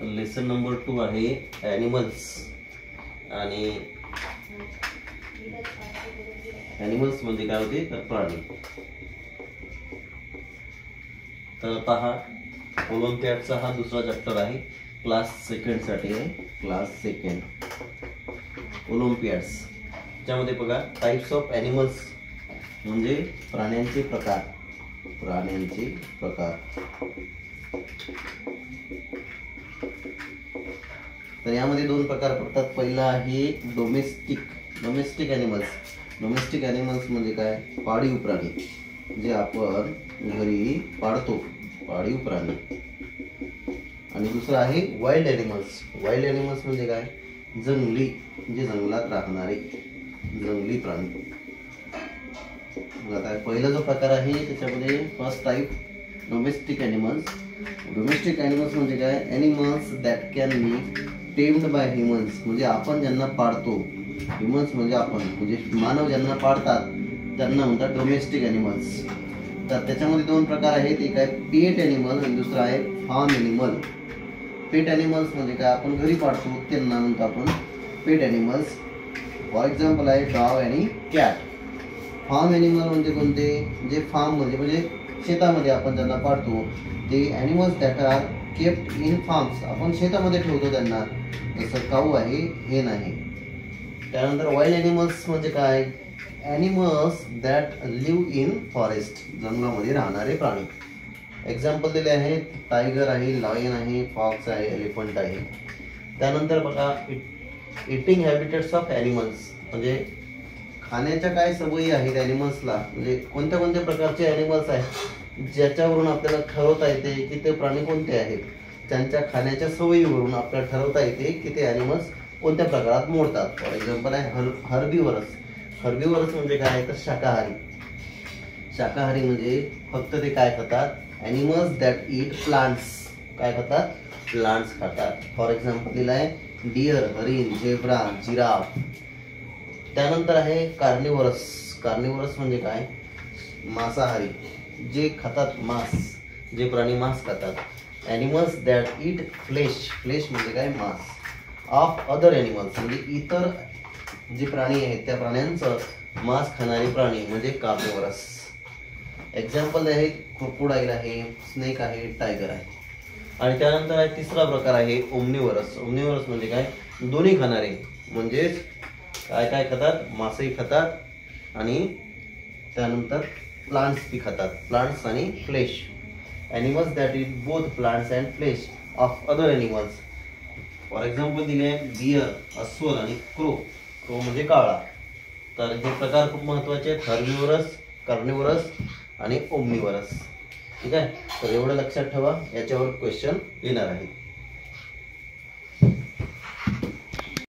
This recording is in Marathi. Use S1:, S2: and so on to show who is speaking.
S1: लेसन नंबर 2 आहे ॲनिमल्स. आणि ॲनिमल्स म्हणजे काय होते तर प्राणी. तर आता हा ओलंपियाडचा हा दुसरा चॅप्टर आहे, क्लास सेकंड साठी आहे. Class second Olympiads. त्यामध्ये बघा टाइप्स ऑफ ॲनिमल्स म्हणजे प्राण्यांचे प्रकार. प्राण्यांचे प्रकार. तर यामध्ये दोन प्रकार पडतात. पहिला आहे डोमेस्टिक ॲनिमल्स. डोमेस्टिक ॲनिमल्स म्हणजे काय पाळीव प्राणी, जे आपण घरी पाळतो, पाळीव प्राणी. आणि दुसरा आहे वाईल्ड ॲनिमल्स. वाईल्ड ॲनिमल्स म्हणजे काय जंगली, म्हणजे जंगलात राहणारे जंगली प्राणी. आता पहिला जो प्रकार आहे त्याच्यामध्ये first type domestic animals. Domestic animals म्हणजे काय animals that can be tamed by humans, म्हणजे आपण ज्यांना पाळतो. ह्युमन्स म्हणजे आपण, म्हणजे मानव ज्यांना पाळतात त्यांना म्हणतात डोमेस्टिक ॲनिमल्स. तर त्याच्यामध्ये दोन प्रकार आहेत, एक आहे पेट ॲनिमल आणि दुसरा आहे फार्म ॲनिमल. पेट ॲनिमल्स म्हणजे काय आपण घरी पाळतो त्यांना म्हणतो आपण पेट ॲनिमल्स. फॉर एक्झाम्पल आहे डॉग आणि कॅट. फार्म ॲनिमल म्हणजे कोणते, जे फार्म म्हणजे शेतामध्ये आपण ज्यांना पाळतो ते animals that are kept in farms, आपण शेतामध्ये ठेवतो त्यांना, जसं काऊ आहे, हेन आहे. त्यानंतर वाईल्ड ॲनिमल्स म्हणजे काय animals that live in forest, जंगलामध्ये राहणारे प्राणी. एक्झाम्पल दिले आहेत, टायगर आहे, लायन आहे, फॉक्स आहे, एलिफंट आहे. त्यानंतर बघा इटिंग हॅबिटेट्स ऑफ ॲनिमल्स, म्हणजे खाण्याच्या काय सवयी आहेत ॲनिमल्सला, म्हणजे कोणत्या कोणत्या प्रकारचे ॲनिमल्स आहेत ज्याच्यावरून आपल्याला ठरवता येते की ते प्राणी कोणते आहेत. त्यांच्या खाण्याच्या सवयीवरून आपल्याला ठरवता येते की ते ॲनिमल्स कोणत्या प्रकारात मोडतात. फॉर एक्झाम्पल आहे हर्बिवरस. हर्बिवरस म्हणजे काय तर शाकाहारी. शाकाहारी म्हणजे फक्त ते काय खातात ॲनिमल्स दॅट ईट प्लांट्स. काय खातात प्लांट्स खातात. फॉर एक्झाम्पल दिलं आहे डिअर, हरिण, झेब्रा, जिराफ. त्यानंतर आहे कार्निवरस. कार्निवरस म्हणजे काय मांसाहारी, जे खातात मांस, जे प्राणी मांस खातात. Animals that eat flesh. Flesh म्हणजे काय मांस. ऑफ अदर ॲनिमल्स म्हणजे इतर जे प्राणी आहेत त्या प्राण्यांचं मांस खाणारे प्राणी म्हणजे कार्निवरस. एक्झाम्पल आहे क्रोकोडाईल आहे, स्नेक आहे, टायगर आहे. आणि त्यानंतर आहे तिसरा प्रकार आहे ओमनिवरस. ओमनिवरस म्हणजे काय दोन्ही खाणारे, म्हणजेच काय काय खातात मांसही खातात आणि त्यानंतर प्लांट्स बी खातात, प्लांट्स आणि flesh. Animals that eat both plants and flesh of other animals. For example दिले आहे बियर, अस्वल आणि क्रो. क्रो म्हणजे काळा. तर हे प्रकार खूप महत्त्वाचे आहेत, हर्बिवरस, कार्निवरस आणि ओमनिवरस. ठीक आहे, तर एवढं लक्षात ठेवा, याच्यावर क्वेश्चन येणार आहे.